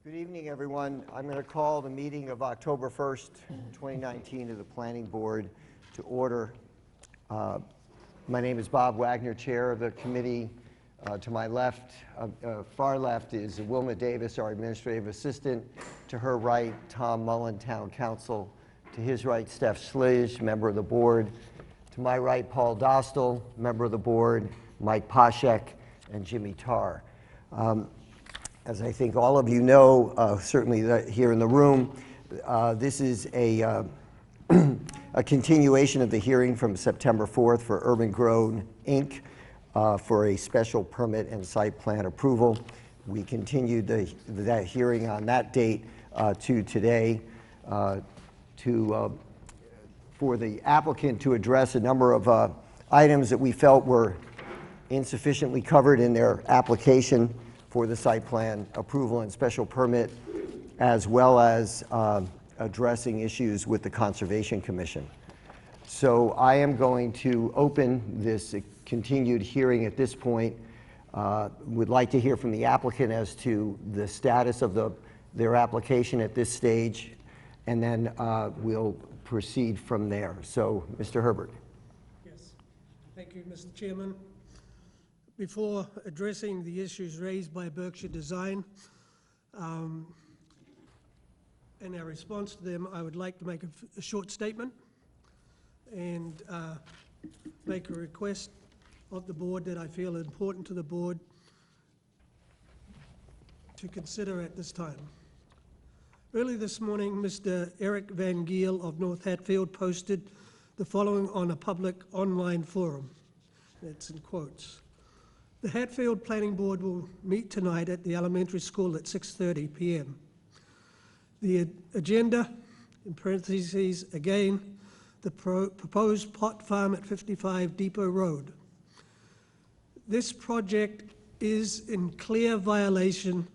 Good evening, everyone. I'm going to call the meeting of October 1st, 2019 of the Planning Board to order. My name is Bob Wagner, Chair of the committee. To my left, far left, is Wilma Davis, our Administrative Assistant. To her right, Tom Mullen, Town Council. To his right, Steph Schlige, Member of the Board. To my right, Paul Dostal, Member of the Board, Mike Poshek, and Jimmy Tarr. As I think all of you know, certainly here in the room, this is a continuation of the hearing from September 4th for Urban Grown, Inc. For a special permit and site plan approval. We continued that hearing on that date to today for the applicant to address a number of items that we felt were insufficiently covered in their application for the site plan approval and special permit, as well as addressing issues with the Conservation Commission. So I am going to open this continued hearing at this point. Would like to hear from the applicant as to the status of their application at this stage, and then we'll proceed from there. So, Mr. Herbert. Yes, thank you, Mr. Chairman. Before addressing the issues raised by Berkshire Design and our response to them, I would like to make a short statement and make a request of the board that I feel important to the board to consider at this time. Early this morning, Mr. Eric Van Giel of North Hatfield posted the following on a public online forum. It's in quotes. The Hatfield Planning Board will meet tonight at the elementary school at 6:30 p.m. The agenda, in parentheses again, the proposed pot farm at 55 Depot Road. This project is in clear violation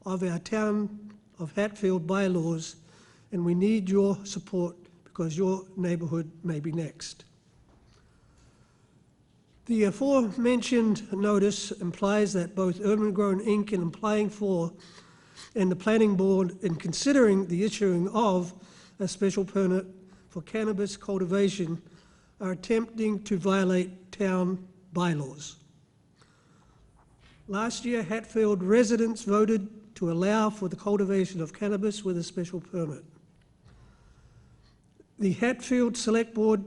of our Town of Hatfield bylaws, and we need your support because your neighbourhood may be next. The aforementioned notice implies that both Urban Grown Inc. in applying for and the Planning Board in considering the issuing of a special permit for cannabis cultivation are attempting to violate town bylaws. Last year, Hatfield residents voted to allow for the cultivation of cannabis with a special permit. The Hatfield Select Board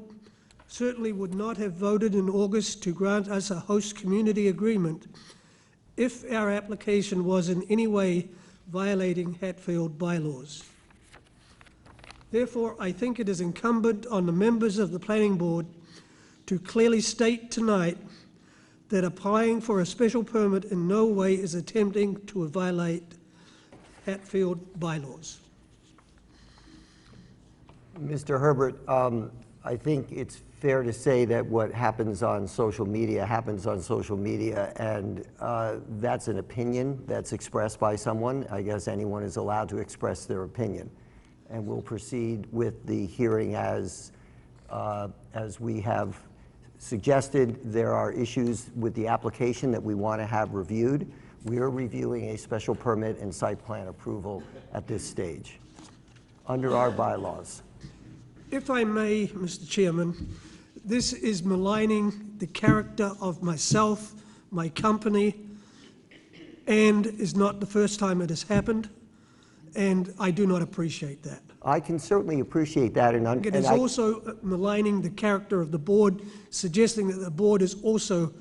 certainly would not have voted in August to grant us a host community agreement if our application was in any way violating Hatfield bylaws. Therefore, I think it is incumbent on the members of the Planning Board to clearly state tonight that applying for a special permit in no way is attempting to violate Hatfield bylaws. Mr. Herbert, I think it's fair to say that what happens on social media, and that's an opinion that's expressed by someone. I guess anyone is allowed to express their opinion. And we'll proceed with the hearing as we have suggested. There are issues with the application that we want to have reviewed. We are reviewing a special permit and site plan approval at this stage under our bylaws. If I may, Mr. Chairman, this is maligning the character of myself, my company, and is not the first time it has happened, and I do not appreciate that. I can certainly appreciate that. It is also maligning the character of the board, suggesting that the board is also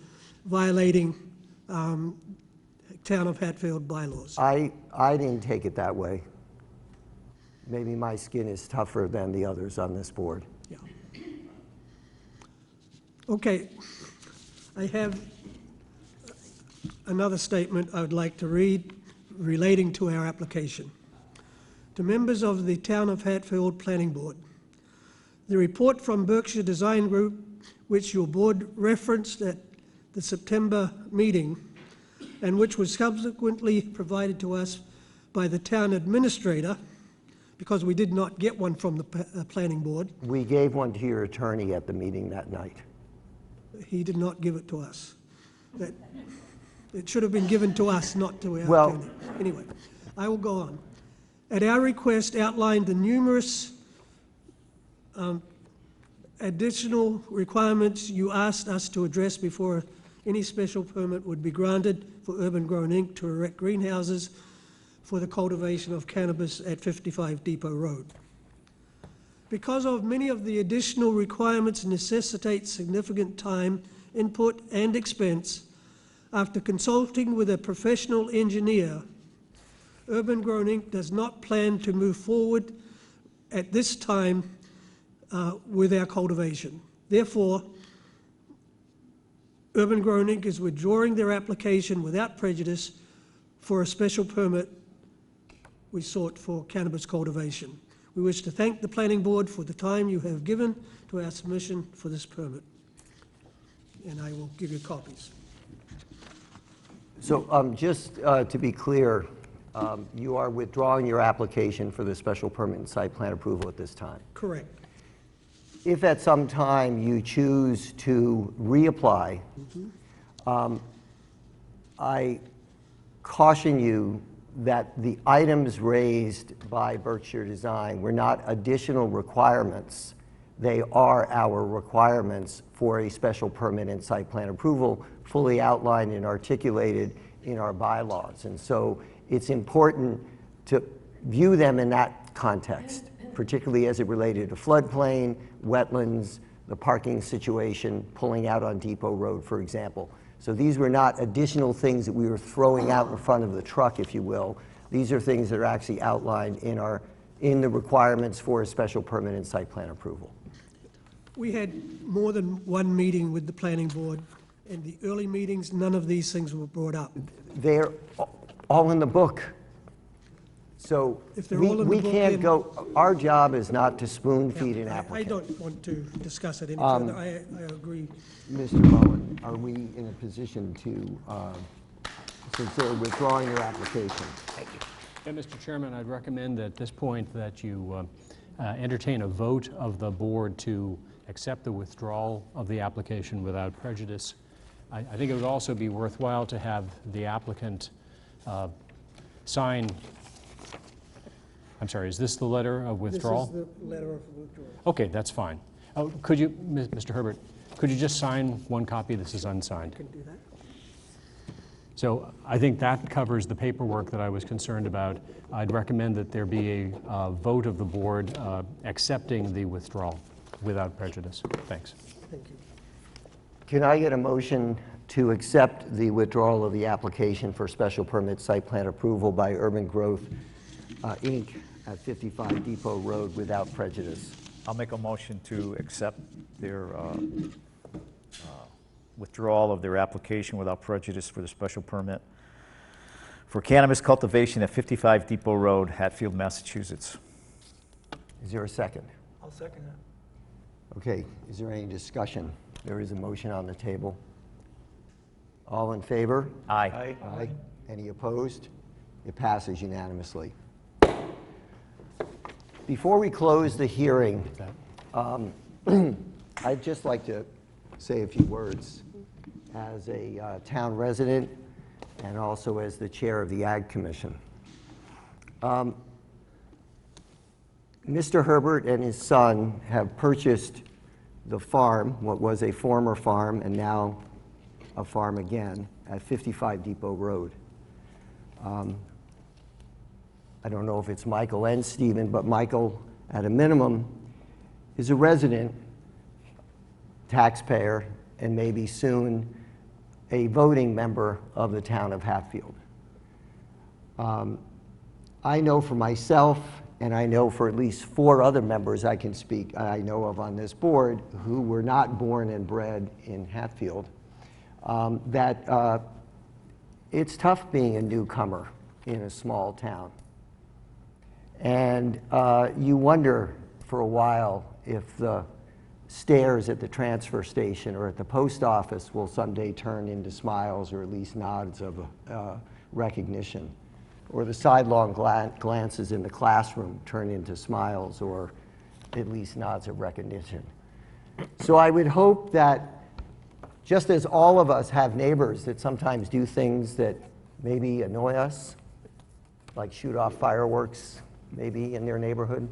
violating Town of Hatfield bylaws. I didn't take it that way. Maybe my skin is tougher than the others on this board. Yeah. Okay, I have another statement I would like to read relating to our application. To members of the Town of Hatfield Planning Board, the report from Berkshire Design Group, which your board referenced at the September meeting, and which was subsequently provided to us by the town administrator, because we did not get one from the planning board. We gave one to your attorney at the meeting that night. He did not give it to us. It should have been given to us, not to our attorney. Anyway, I will go on. at our request, outlined the numerous additional requirements you asked us to address before any special permit would be granted for Urban Grown Inc. to erect greenhouses for the cultivation of cannabis at 55 Depot Road. Because of many of the additional requirements necessitate significant time, input, and expense, after consulting with a professional engineer, Urban Grown Inc. does not plan to move forward at this time with our cultivation. Therefore, Urban Grown Inc. is withdrawing their application without prejudice for a special permit we sought for cannabis cultivation. We wish to thank the Planning Board for the time you have given to our submission for this permit. And I will give you copies. So just to be clear, you are withdrawing your application for the special permit and site plan approval at this time. Correct. If at some time you choose to reapply, I caution you that the items raised by Berkshire Design were not additional requirements. They are our requirements for a special permit and site plan approval, fully outlined and articulated in our bylaws. And so it's important to view them in that context, particularly as it related to floodplain, wetlands, the parking situation, pulling out on Depot Road, for example. So these were not additional things that we were throwing out in front of the truck, if you will. These are things that are actually outlined in the requirements for a special permit and site plan approval. We had more than one meeting with the Planning Board. In the early meetings, none of these things were brought up. They're all in the book. So If they're all in the we book, can't then- go, our job is not to spoon feed an I applicant. don't want to discuss it any further. I agree. Mr. Bowen, are we in a position to, since they're withdrawing your application? Yeah, Mr. Chairman, I'd recommend at this point that you entertain a vote of the board to accept the withdrawal of the application without prejudice. I think it would also be worthwhile to have the applicant sign. I'm sorry, is this the letter of withdrawal? This is the letter of withdrawal. Okay, that's fine. Could you, Mr. Herbert, could you just sign one copy? This is unsigned. Can do that. So I think that covers the paperwork that I was concerned about. I'd recommend that there be a vote of the board accepting the withdrawal without prejudice. Thanks. Thank you. Can I get a motion to accept the withdrawal of the application for special permit site plan approval by Urban Growth, Inc. at 55 Depot Road without prejudice? I'll make a motion to accept their withdrawal of their application without prejudice for the special permit for cannabis cultivation at 55 Depot Road, Hatfield, Massachusetts. Is there a second? I'll second that. Okay, is there any discussion? There is a motion on the table. All in favor? Aye. Aye. Any opposed? It passes unanimously. Before we close the hearing, I'd just like to say a few words as a town resident and also as the chair of the Ag Commission. Mr. Herbert and his son have purchased the farm, what was a former farm and now a farm again, at 55 Depot Road. I don't know if it's Michael and Stephen, but Michael, at a minimum, is a resident, taxpayer, and maybe soon a voting member of the town of Hatfield. I know for myself, and I know for at least 4 other members I know of on this board who were not born and bred in Hatfield, that it's tough being a newcomer in a small town. And you wonder for a while if the stairs at the transfer station or at the post office will someday turn into smiles or at least nods of recognition, or the sidelong glances in the classroom turn into smiles or at least nods of recognition. So I would hope that just as all of us have neighbors that sometimes do things that maybe annoy us, like shoot off fireworks maybe in their neighborhood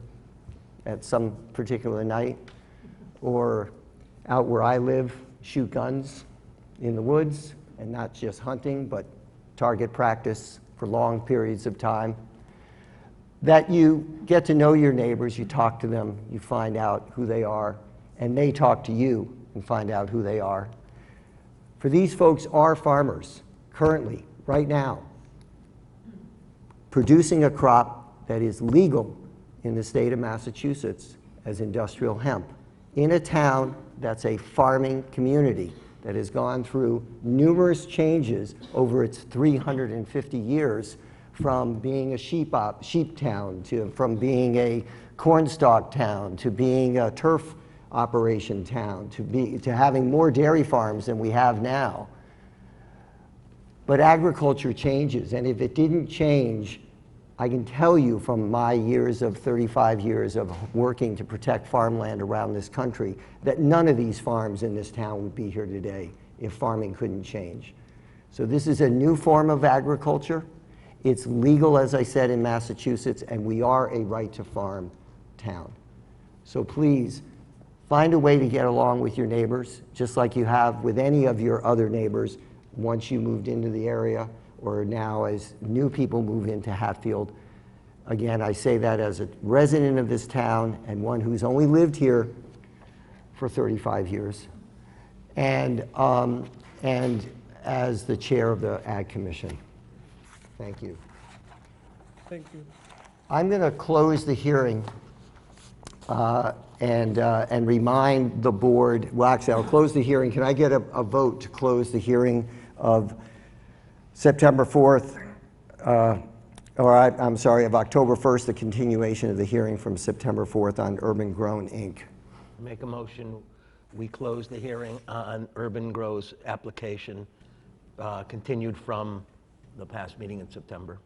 at some particular night, or out where I live, shoot guns in the woods, and not just hunting, but target practice for long periods of time. That you get to know your neighbors, you talk to them, you find out who they are, and they talk to you and find out who they are. For these folks are farmers, currently, right now, producing a crop that is legal in the state of Massachusetts as industrial hemp, in a town that's a farming community that has gone through numerous changes over its 350 years, from being a sheep town, from being a cornstalk town, to being a turf operation town, to having more dairy farms than we have now. But agriculture changes, and if it didn't change, I can tell you from my 35 years of working to protect farmland around this country, that none of these farms in this town would be here today if farming couldn't change. So this is a new form of agriculture. It's legal, as I said, in Massachusetts, and we are a right to farm town. So please, find a way to get along with your neighbors, just like you have with any of your other neighbors once you moved into the area, or now as new people move into Hatfield. Again, I say that as a resident of this town and one who's only lived here for 35 years, and as the chair of the Ag Commission. Thank you. Thank you. I'm going to close the hearing and remind the board, well, actually, I'll close the hearing. Can I get a vote to close the hearing of September 4th, I'm sorry, of October 1st, the continuation of the hearing from September 4th on Urban Grown, Inc.? Make a motion, we close the hearing on Urban Grow's application, continued from the past meeting in September.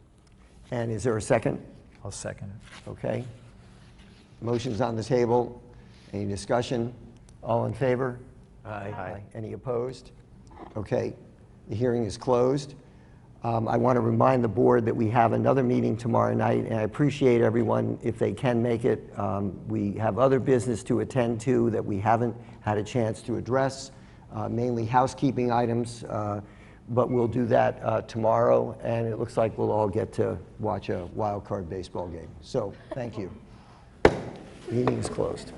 And is there a second? I'll second it. Okay. Motion's on the table. Any discussion? All in favor? Aye. Any opposed? Okay. The hearing is closed. I want to remind the board that we have another meeting tomorrow night, and I appreciate everyone if they can make it. We have other business to attend to that we haven't had a chance to address, mainly housekeeping items, but we'll do that tomorrow, and it looks like we'll all get to watch a wild card baseball game. So, thank you. Meeting is closed.